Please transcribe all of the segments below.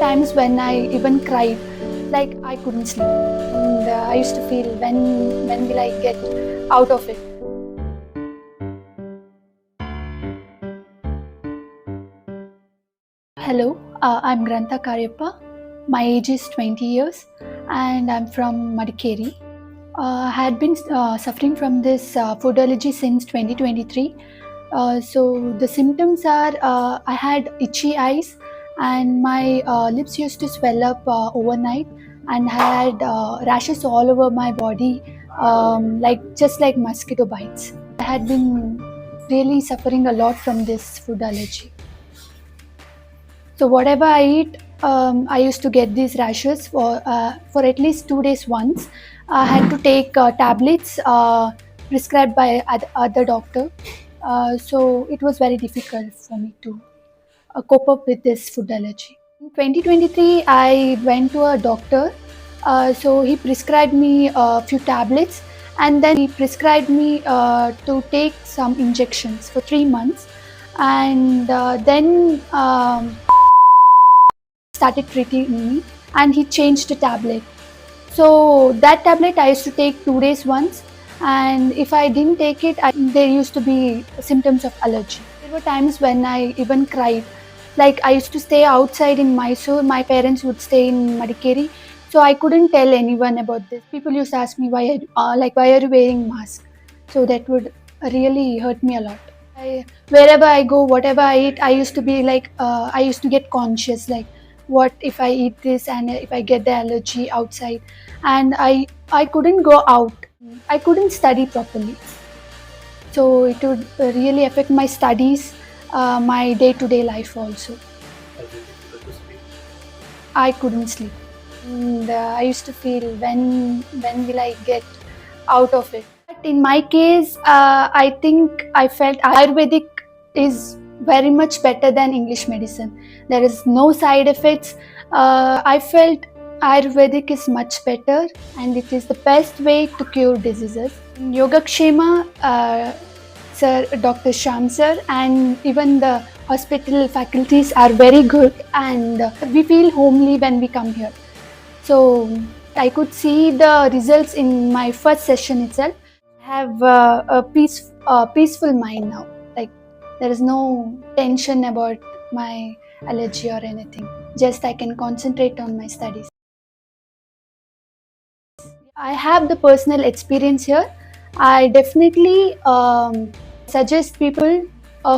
times when I even cried, like I couldn't sleep. And I used to feel, when will I get out of it? Hello, I'm Grantha Karyappa. My age is 20 years and I'm from Madikeri. I had been suffering from this food allergy since 2023. So the symptoms are I had itchy eyes and my lips used to swell up overnight, and I had rashes all over my body, like mosquito bites. I had been really suffering a lot from this food allergy. So whatever I eat, I used to get these rashes for at least 2 days once. I had to take tablets prescribed by other doctor. So it was very difficult for me to cope up with this food allergy. In 2023, I went to a doctor. So he prescribed me a few tablets, and then he prescribed me to take some injections for 3 months. And then started treating me, and he changed the tablet. So that tablet I used to take 2 days once, and if I didn't take it, there used to be symptoms of allergy. There were times when I even cried. Like I used to stay outside in Mysore, my parents would stay in Madikeri, so I couldn't tell anyone about this. People used to ask me why are you wearing mask? So that would really hurt me a lot. Wherever I go, whatever I eat, I used to be like, I used to get conscious, like, what if I eat this and if I get the allergy outside, and I couldn't go out. I couldn't study properly, so it would really affect my studies, my day-to-day life also. I couldn't sleep, and I used to feel, when will I get out of it? But in my case, I think I felt Ayurvedic is very much better than English medicine. There is no side effects. I felt Ayurvedic is much better, and it is the best way to cure diseases. In Yogakshema, Sir Dr. Shyam sir and even the hospital faculties are very good, and we feel homely when we come here. So I could see the results in my first session itself. I have a peaceful mind now. Like, there is no tension about my allergy or anything. Just I can concentrate on my studies. I have the personal experience here. I definitely suggest people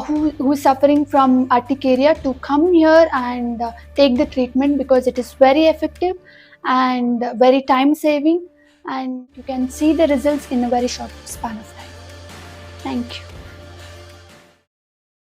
who is suffering from urticaria to come here and take the treatment, because it is very effective and very time saving, and you can see the results in a very short span of time. Thank you.